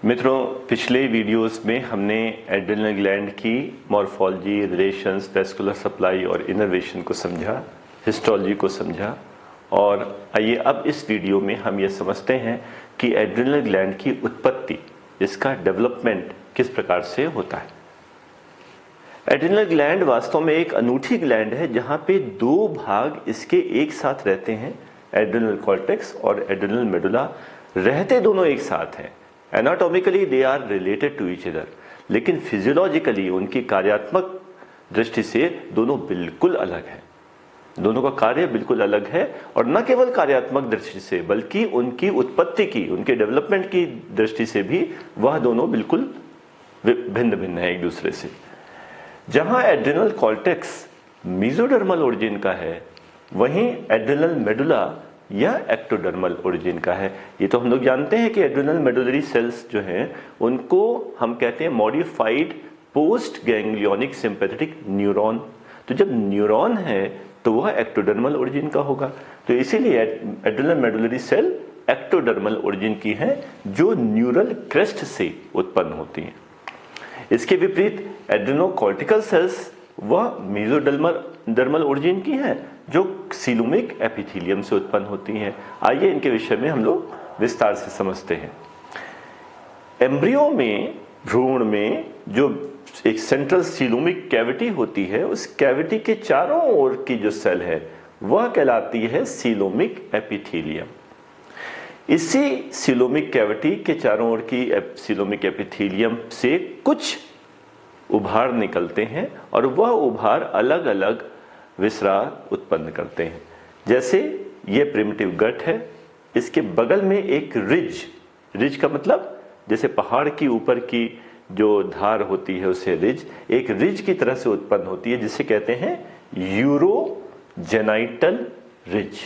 मित्रों, पिछले वीडियोस में हमने एड्रिनल ग्लैंड की मॉर्फोलॉजी, रिलेशंस, वेस्कुलर सप्लाई और इनर्वेशन को समझा, हिस्टोलॉजी को समझा। और आइए अब इस वीडियो में हम ये समझते हैं कि एड्रिनल ग्लैंड की उत्पत्ति, इसका डेवलपमेंट किस प्रकार से होता है। एड्रिनल ग्लैंड वास्तव में एक अनूठी ग्लैंड है जहां पे दो भाग इसके एक साथ रहते हैं। एड्रिनल कॉर्टेक्स और एड्रिनल मेडुला रहते दोनों एक साथ हैं। Anatomically they are related to each other, लेकिन फिजियोलॉजिकली उनकी कार्यात्मक दृष्टि से दोनों बिल्कुल अलग हैं। दोनों का कार्य बिल्कुल अलग है, और न केवल कार्यात्मक दृष्टि से बल्कि उनकी उत्पत्ति की, उनके डेवलपमेंट की दृष्टि से भी वह दोनों बिल्कुल भिन्न भिन्न है एक दूसरे से। जहां एड्रिनल कॉर्टेक्स मेसोडर्मल ओरिजिन का है, वहीं एड्रिनल मेडुला या एक्टोडर्मल ओरिजिन का है। ये तो हम लोग जानते हैं कि एड्रिनल मेडुलरी सेल्स जो हैं उनको हम कहते हैं modified post ganglionic sympathetic neuron. तो जब न्यूरॉन है तो वह एक्टोडर्मल ओरिजिन का होगा। तो इसीलिए adrenal medullary cell ectodermal origin की है, जो न्यूरल क्रेस्ट से उत्पन्न होती हैं। इसके विपरीत एड्रिनोकॉर्टिकल सेल्स वह मेसोडर्मल ओरिजिन की हैं, जो सीलोमिक एपिथेलियम से उत्पन्न होती हैं। आइए इनके विषय में हम लोग विस्तार से समझते हैं। एम्ब्रियो में, भ्रूण में जो एक सेंट्रल सीलोमिक कैविटी होती है, उस कैविटी के चारों ओर की जो सेल है वह कहलाती है सीलोमिक एपिथेलियम। इसी सीलोमिक कैविटी के चारों ओर की सीलोमिक एपिथेलियम से कुछ उभार निकलते हैं, और वह उभार अलग अलग विसरा उत्पन्न करते हैं। जैसे ये प्रिमिटिव गट है, इसके बगल में एक रिज का मतलब जैसे पहाड़ की ऊपर की जो धार होती है उसे एक रिज की तरह से उत्पन्न होती है, जिसे कहते हैं urogenital ridge.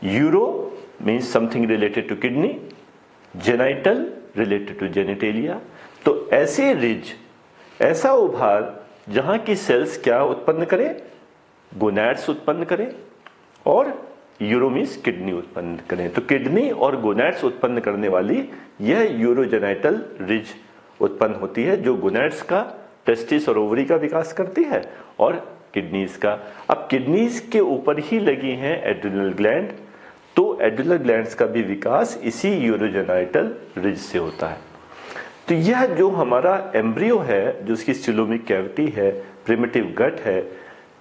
Uro means something related to kidney, genital related to genitalia. तो ऐसे रिज, ऐसा उभार जहां की सेल्स क्या उत्पन्न करें, गोनैड्स उत्पन्न करें, और यूरो मीन्स किडनी उत्पन्न करें। तो किडनी और गोनैड्स उत्पन्न करने वाली यह यूरोजेनाइटल रिज उत्पन्न होती है, जो गोनैड्स का, टेस्टिस और ओवरी का विकास करती है, और किडनीज का। अब किडनीज के ऊपर ही लगी हैं एड्रिनल ग्लैंड, तो एड्रिनल ग्लैंड्स का भी विकास इसी यूरोजेनाइटल रिज से होता है। तो यह जो हमारा एम्ब्रियो है, जो उसकी सीलोमिक कैविटी है, प्रिमिटिव गट है,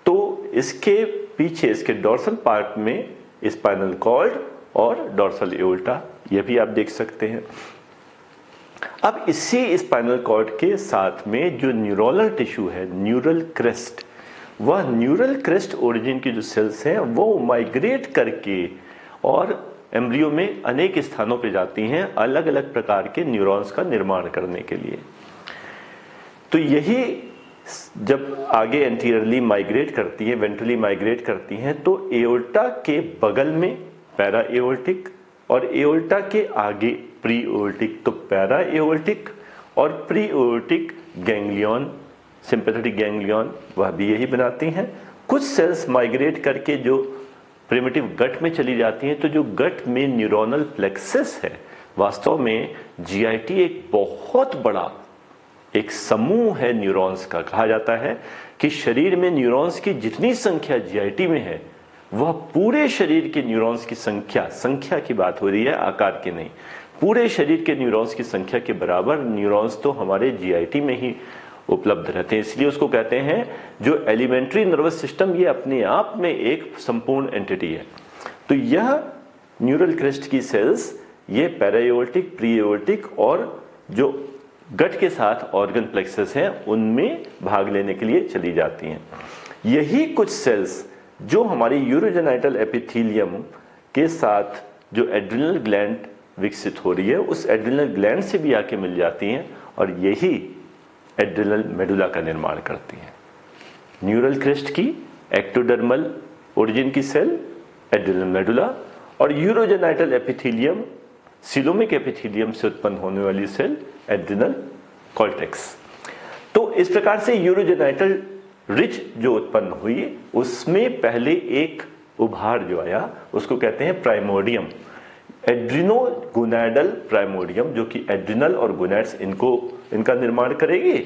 तो इसके पीछे, इसके डॉर्सल पार्ट में स्पाइनल कॉर्ड और डॉर्सल एओर्टा, यह भी आप देख सकते हैं। अब इसी स्पाइनल कॉर्ड के साथ में जो न्यूरोनल टिश्यू है, न्यूरल क्रेस्ट, वह न्यूरल क्रेस्ट ओरिजिन की जो सेल्स हैं वो माइग्रेट करके और एम्ब्रियो में अनेक स्थानों पे जाती हैं अलग अलग प्रकार के न्यूरॉन्स का निर्माण करने के लिए। तो यही जब आगे एंटीरियरली माइग्रेट करती है, वेंट्रली माइग्रेट करती हैं, तो एओर्टा के बगल में पैरा एओर्टिक, और एओर्टा के आगे प्री एओर्टिक। तो पैरा एओर्टिक और pre aortic ganglion, sympathetic ganglion, वह भी यही बनाती हैं। कुछ सेल्स माइग्रेट करके जो प्रिमिटिव गट में चली जाती हैं, तो जो गट में न्यूरोनल प्लेक्सस है, वास्तव में जीआईटी एक बहुत बड़ा एक समूह है न्यूरॉन्स का। कहा जाता है कि शरीर में न्यूरॉन्स की जितनी संख्या जीआईटी में है, वह पूरे शरीर के न्यूरॉन्स की संख्या की बात हो रही है, आकार की नहीं। पूरे शरीर के न्यूरॉन्स की संख्या के बराबर न्यूरॉन्स तो हमारे जीआईटी में ही उपलब्ध रहते हैं। इसलिए उसको कहते हैं जो एलिमेंट्री नर्वस सिस्टम, ये अपने आप में एक संपूर्ण एंटिटी है। तो यह न्यूरल क्रेस्ट की सेल्स, ये पैराएओर्टिक, प्रीएओर्टिक और जो गट के साथ ऑर्गन प्लेक्सस हैं, उनमें भाग लेने के लिए चली जाती हैं। यही कुछ सेल्स जो हमारी यूरोजेनाइटल एपिथेलियम के साथ जो एड्रिनल ग्लैंड विकसित हो रही है, उस एड्रिनल ग्लैंड से भी आके मिल जाती हैं, और यही एड्रिनल मेडुला का निर्माण करती हैं। न्यूरल क्रेस्ट की एक्टोडर्मल ओरिजिन की सेल एड्रिनल मेडुला, और यूरोजेनाइटल एपिथेलियम, सीलोमिक एपिथेलियम से उत्पन्न होने वाली सेल एड्रिनल कॉर्टेक्स। तो इस प्रकार से यूरोजेनाइटल रिज जो उत्पन्न हुई, उसमें पहले एक उभार जो आया उसको कहते हैं प्राइमोर्डियम। एड्रिनोगोनैडल प्राइमोर्डियम, जो कि एड्रिनल और गोनैड्स इनका निर्माण करेगी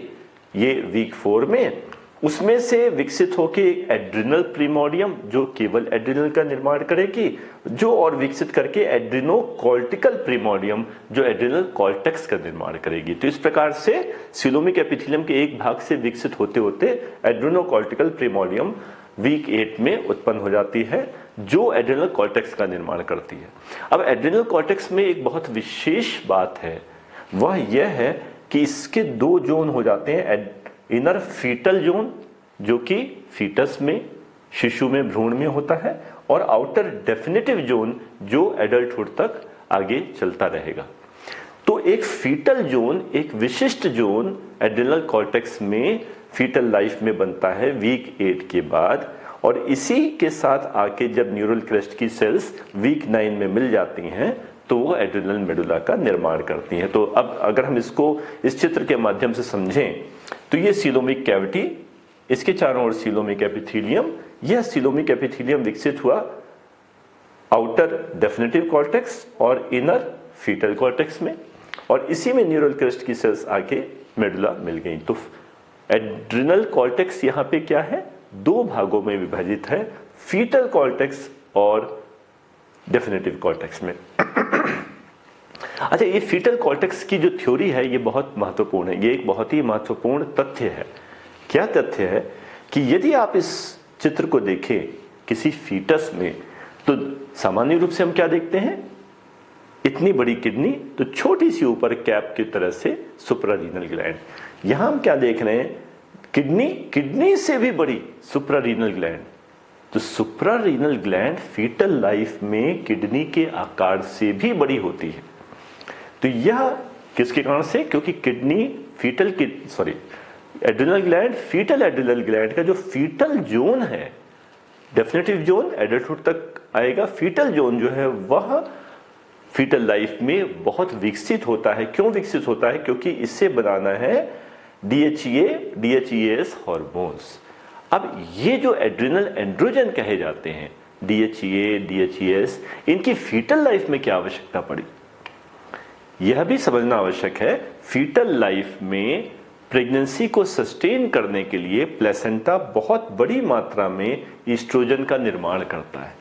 ये वीक 4 में। उसमें से विकसित होके एड्रिनल प्रीमोर्डियम जो केवल एड्रिनल का निर्माण करेगी, जो और विकसित करके एड्रिनोकॉर्टिकल प्रीमोर्डियम जो एड्रिनल कॉर्टेक्स का निर्माण करेगी। तो इस प्रकार से सीलोमिक एपिथेलियम के एक भाग से विकसित होते होते एड्रिनोकॉर्टिकल प्रीमोर्डियम वीक 8 में उत्पन्न हो जाती है, जो एड्रिनल कॉर्टेक्स का निर्माण करती है। अब एड्रिनल कॉर्टेक्स में एक बहुत विशेष बात है, वह यह है कि इसके 2 जोन हो जाते हैं। इनर फीटल जोन जो कि फीटस में, शिशु में, भ्रूण में होता है, और आउटर डेफिनेटिव जोन जो एडल्टहुड तक आगे चलता रहेगा। तो एक फीटल जोन, एक विशिष्ट जोन एड्रिनल कॉर्टेक्स में फीटल लाइफ में बनता है वीक 8 के बाद, और इसी के साथ आके जब न्यूरल क्रेस्ट की सेल्स वीक 9 में मिल जाती हैं तो वो एड्रिनल मेडुला का निर्माण करती हैं। तो अब अगर हम इसको इस चित्र के माध्यम से समझें तो ये सीलोमिक कैविटी, इसके चारों ओर सीलोमिक एपिथेलियम, यह सीलोमिक एपिथेलियम विकसित हुआ आउटर डेफिनेटिव कॉर्टेक्स और इनर फीटल कॉर्टेक्स में, और इसी में न्यूरल क्रेस्ट की सेल्स आके मेडुला मिल गई। तो एड्रिनल कॉर्टेक्स यहाँ पे क्या है, 2 भागों में विभाजित है, फीटल कॉर्टेक्स और डेफिनेटिव कॉर्टेक्स में। अच्छा, ये फीटल कॉर्टेक्स की जो थ्योरी है ये बहुत महत्वपूर्ण है, ये एक बहुत ही महत्वपूर्ण तथ्य है। क्या तथ्य है कि यदि आप इस चित्र को देखें किसी फीटस में, तो सामान्य रूप से हम क्या देखते हैं, इतनी बड़ी किडनी, तो छोटी सी ऊपर कैप की तरह से सुप्रारीनल ग्लैंड। यहां हम क्या देख रहे हैं, किडनी से भी बड़ी सुप्रारीनल ग्लैंड। तो सुप्रारीनल ग्लैंड फीटल लाइफ में किडनी के आकार से भी बड़ी होती है। तो यह किसके कारण से, क्योंकि kidney adrenal gland, fetal adrenal gland का जो फीटल जोन है, डेफिनेटिव जोन एडल्टहुड तक आएगा, फीटल जोन जो है वह फीटल लाइफ में बहुत विकसित होता है। क्यों विकसित होता है, क्योंकि इससे बनाना है DHEA DHEAS हार्मोन्स। अब ये जो एड्रिनल एंड्रोजन कहे जाते हैं, DHEA DHEAS, इनकी फीटल लाइफ में क्या आवश्यकता पड़ी, यह भी समझना आवश्यक है। फीटल लाइफ में प्रेगनेंसी को सस्टेन करने के लिए प्लेसेंटा बहुत बड़ी मात्रा में ईस्ट्रोजन का निर्माण करता है।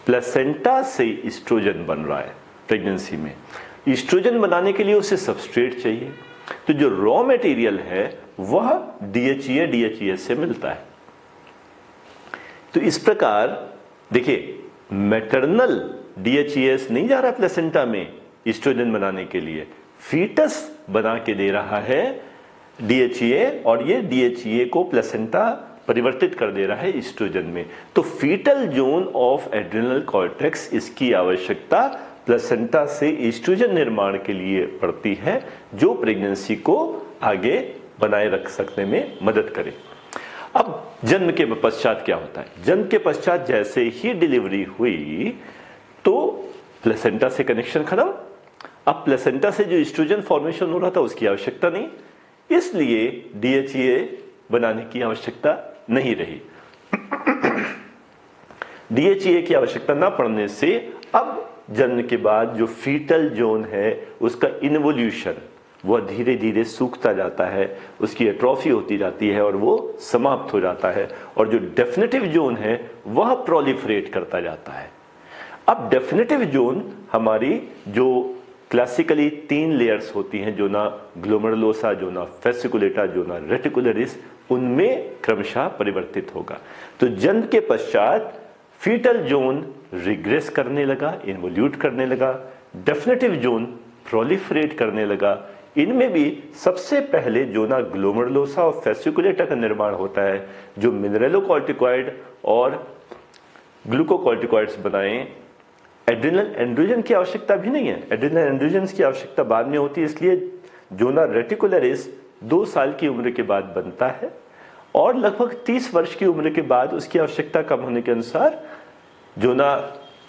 प्लेसेंटा से ईस्ट्रोजन बन रहा है प्रेगनेंसी में। ईस्ट्रोजन बनाने के लिए उसे सबस्ट्रेट चाहिए, तो जो रॉ मटेरियल है वह DHEA DHEAS से मिलता है। तो इस प्रकार देखिए, मैटरनल DHEAS नहीं जा रहा प्लेसेंटा में ईस्ट्रोजन बनाने के लिए, फीटस बना के दे रहा है DHEA, और ये DHEA को प्लेसेंटा परिवर्तित कर दे रहा है ईस्ट्रोजन में। तो fetal zone of adrenal cortex, इसकी आवश्यकता प्लेसेंटा से ईस्ट्रोजन निर्माण के लिए पड़ती है, जो प्रेगनेंसी को आगे बनाए रख सकने में मदद करे। अब जन्म के पश्चात क्या होता है, जन्म के पश्चात जैसे ही डिलीवरी हुई तो प्लेसेंटा से कनेक्शन खत्म। अब प्लेसेंटा से जो ईस्ट्रोजन फॉर्मेशन हो रहा था उसकी आवश्यकता नहीं, इसलिए DHEA बनाने की आवश्यकता नहीं रही। DHEA की आवश्यकता ना पड़ने से अब जन्म के बाद जो फीटल जोन है उसका इन्वोल्यूशन वह धीरे धीरे सूखता जाता है, उसकी एट्रोफी होती जाती है और वो समाप्त हो जाता है, और जो डेफिनेटिव जोन है वह प्रोलिफरेट करता जाता है। अब डेफिनेटिव जोन हमारी जो क्लासिकली 3 लेयर्स होती हैं, zona glomerulosa, zona fasciculata, zona reticularis, उनमें क्रमशः परिवर्तित होगा। तो जन्म के पश्चात फीटल जोन रिग्रेस करने लगा, इन्वोल्यूट करने लगा, डेफिनेटिव जोन प्रोलिफरेट करने लगा। इनमें भी सबसे पहले जोना ग्लोमेरुलोसा और फेसिकुलेटा का निर्माण होता है, जो मिनरलोकॉर्टिकॉइड और ग्लूकोकॉर्टिकॉइड्स बनाएं। एड्रिनल एंड्रोजन की आवश्यकता भी नहीं है, एड्रिनल एंड्रोजन की आवश्यकता बाद में होती है, इसलिए जोना रेटिकुलरिस 2 साल की उम्र के बाद बनता है, और लगभग 30 वर्ष की उम्र के बाद उसकी आवश्यकता कम होने के अनुसार जोना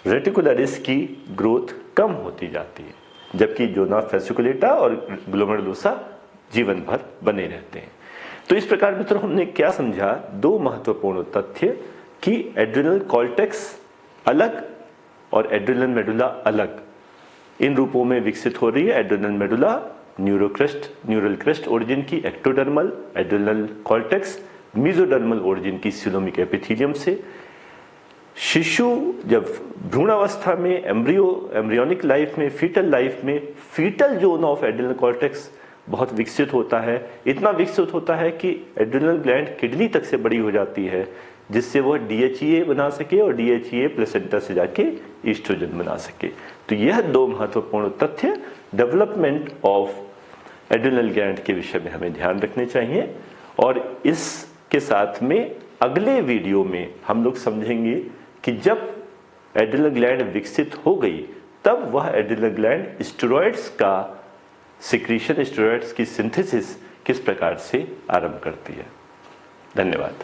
रेटिकुलरिस की ग्रोथ कम होती जाती है, जबकि जोना फेसिकुलेटा और ग्लोमेरुलोसा जीवन भर बने रहते हैं। तो इस प्रकार मित्रों हमने क्या समझा, 2 महत्वपूर्ण तथ्य कि एड्रिनल कॉर्टेक्स अलग और एड्रिनल मेडुला अलग, इन रूपों में विकसित हो रही है। Adrenal medulla, neural crest origin की ectodermal, adrenal cortex mesodermal origin की सिलोमिक एपिथेलियम से। शिशु जब भ्रूणावस्था में, एम्ब्रियोनिक लाइफ में, फीटल लाइफ में, fetal zone of adrenal cortex बहुत विकसित होता है। इतना विकसित होता है कि एड्रेनल ग्लैंड किडनी तक से बड़ी हो जाती है, जिससे वह DHEA बना सके और DHEA प्लेसेंटा से जाके ईस्ट्रोजन बना सके। तो यह दो महत्वपूर्ण तथ्य डेवलपमेंट ऑफ एड्रेनल ग्लैंड के विषय में हमें ध्यान रखने चाहिए। और इसके साथ में अगले वीडियो में हम लोग समझेंगे कि जब एड्रेनल ग्लैंड विकसित हो गई तब वह एड्रेनल ग्लैंड स्टेरॉइड्स का सिक्रीशन, स्टेरॉइड्स की सिंथेसिस किस प्रकार से आरंभ करती है। धन्यवाद।